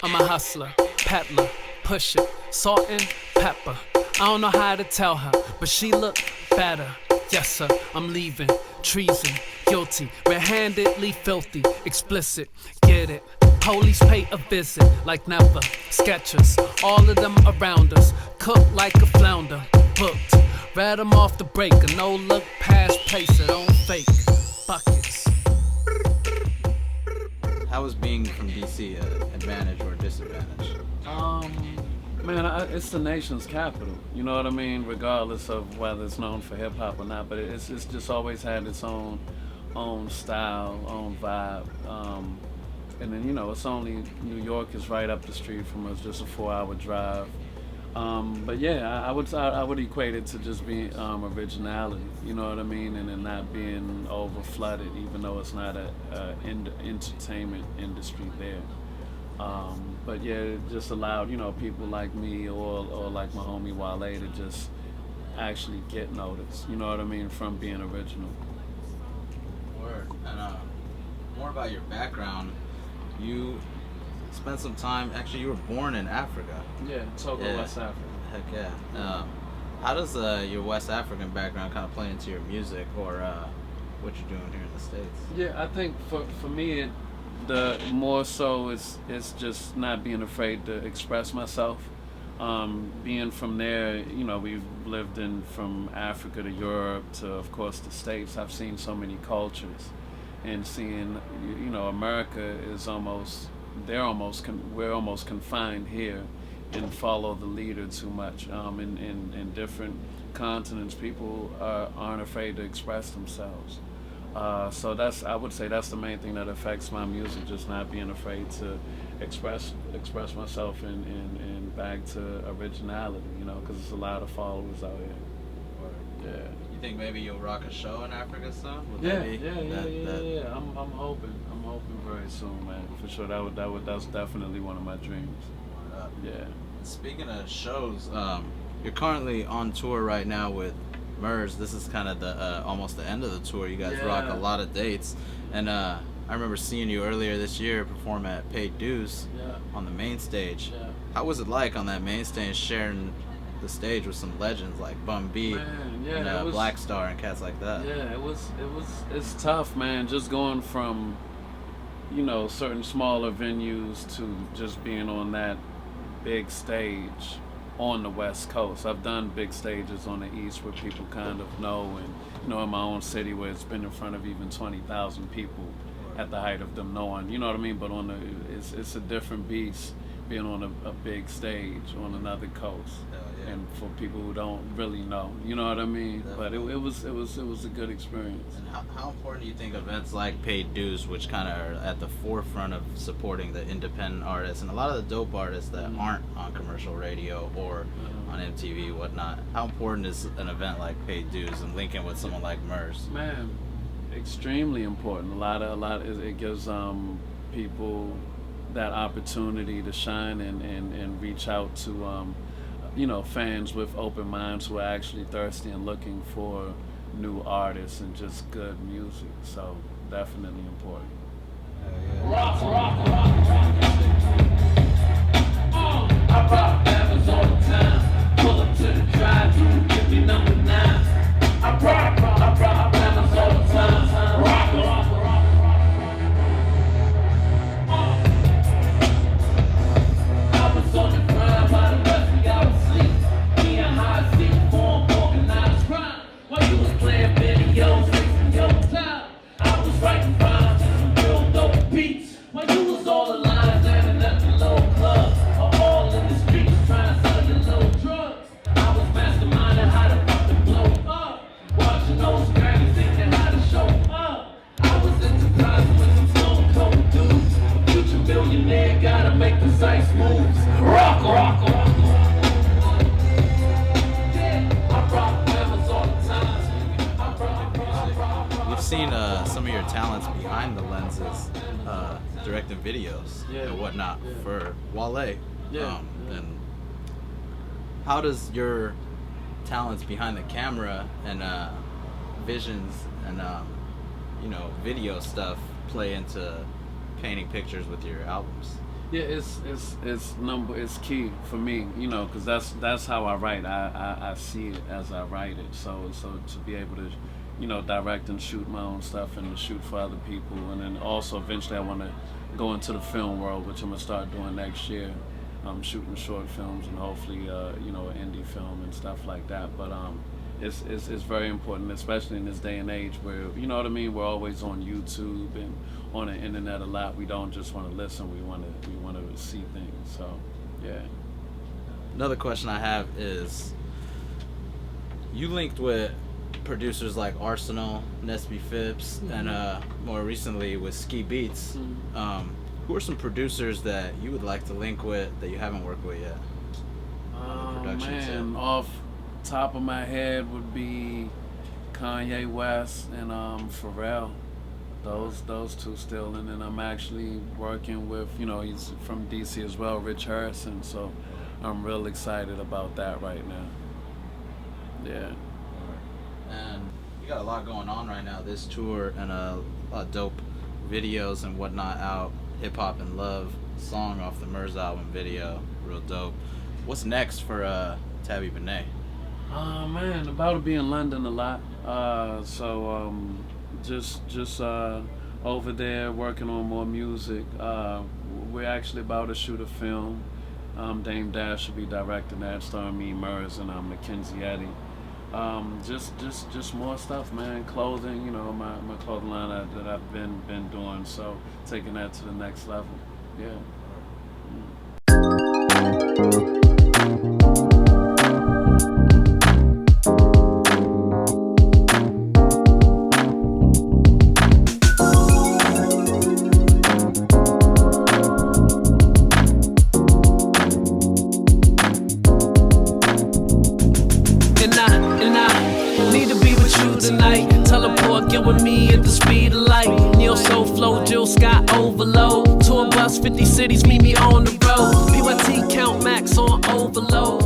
I'm a hustler, peddler, push it, salt and pepper. I don't know how to tell her, but she look better. Yes sir, I'm leaving, treason, guilty, red-handedly filthy, explicit, get it. Police pay a visit like never, sketchers, all of them around us, cooked like a flounder, booked, read them off the breaker, no look past pacer, don't fake, buckets. How is being from DC an advantage or a disadvantage? Man, it's the nation's capital. You know what I mean? Regardless of whether it's known for hip hop or not, but it's just always had its own style, own vibe. And then it's only New York is right up the street from us, just a 4-hour drive. But yeah, I would equate it to just being originality. You know what I mean? And then not being over flooded, even though it's not a entertainment industry there. But yeah, it just allowed people like me or like my homie Wale to just actually get noticed. You know what I mean? From being original. Word. And more about your background. You spent some time. Actually, you were born in Africa. Yeah, Togo, yeah. West Africa. Heck yeah. How does your West African background kind of play into your music or what you're doing here in the States? Yeah, I think for me, the more so it's just not being afraid to express myself. Being from there, we've lived from Africa to Europe to, of course, the States. I've seen so many cultures, and seeing, America is we're almost confined here and follow the leader too much. In different continents, people aren't afraid to express themselves. So I would say that's the main thing that affects my music, just not being afraid to express myself and back to originality, because there's a lot of followers out here. Yeah. You think maybe you'll rock a show in Africa soon? Yeah. I'm hoping very soon, man, for sure. That's definitely one of my dreams. Yeah. Speaking of shows, you're currently on tour right now with Murs. This is kind of the almost the end of the tour. You guys rock a lot of dates, and I remember seeing you earlier this year perform at Paid Dues on the main stage. Yeah. How was it like on that main stage, sharing the stage with some legends like Bun B and Black Star and cats like that? Yeah, it's tough, man. Just going from certain smaller venues to just being on that big stage on the West Coast. I've done big stages on the East where people kind of know, and in my own city where it's been in front of even 20,000 people at the height of them knowing, you know what I mean? But it's a different beast being on a big stage on another coast, and for people who don't really know, you know what I mean? Definitely. But it was a good experience. And how important do you think events like Paid Dues, which kind of are at the forefront of supporting the independent artists and a lot of the dope artists that aren't on commercial radio or on MTV, whatnot, how important is an event like Paid Dues and linking with someone like Murs? Man, extremely important. It gives people that opportunity to shine and reach out to fans with open minds who are actually thirsty and looking for new artists and just good music. So definitely important. Rock. I rock rappers all the time. Pull up to the drive-thru, give me number 9. I rock rappers all the time. Rock. I was on the grind by the rest I was asleep. Me and high seat form organized crime. While you was playing videos, wasting your time. I was writing rhymes to some real dope beats. When you was all alive, landing at the low clubs, or all in the streets trying to sell your little drugs. I was masterminding how to fucking blow up, watching those grannies thinking how to show up. I was enterprising with some stone cold dudes. A future millionaire gotta make precise moves. Rock. We've seen some of your talents behind the lenses, directing videos and whatnot for Wale. And how does your talents behind the camera and visions and video stuff play into painting pictures with your albums? Yeah, it's key for me, you know, because that's how I write. I see it as I write it. So to be able to, you know, direct and shoot my own stuff and to shoot for other people, and then also eventually I want to go into the film world, which I'm gonna start doing next year. I'm shooting short films and hopefully you know, an indie film and stuff like that. But it's very important, especially in this day and age where, you know what I mean, we're always on YouTube and on the internet a lot. We don't just want to listen, we want to see things. So yeah. Another question I have is, you linked with producers like Arsenal, Nesby Phipps, and more recently with Ski Beats. Who are some producers that you would like to link with that you haven't worked with yet? Man, off top of my head would be Kanye West and Pharrell. Those two still, and then I'm actually working with, you know, he's from D.C. as well, Rich Harrison. So I'm real excited about that right now. Yeah. And you got a lot going on right now, this tour, and a lot of dope videos and whatnot out. Hip Hop and Love song off the Murs album video, real dope. What's next for Tabi Bonney? Man, about to be in London a lot. So just over there working on more music. We're actually about to shoot a film. Dame Dash will be directing that, starring me, Murs, and Mackenzie Eddy. Just more stuff, man. Clothing, you know, my clothing line that I've been doing. So taking that to the next level. Yeah. Tonight, teleport, get with me at the speed of light. Neo Soul Flow, Jill Scott overload. Tour bus, 50 cities, meet me on the road. PYT count max on overload.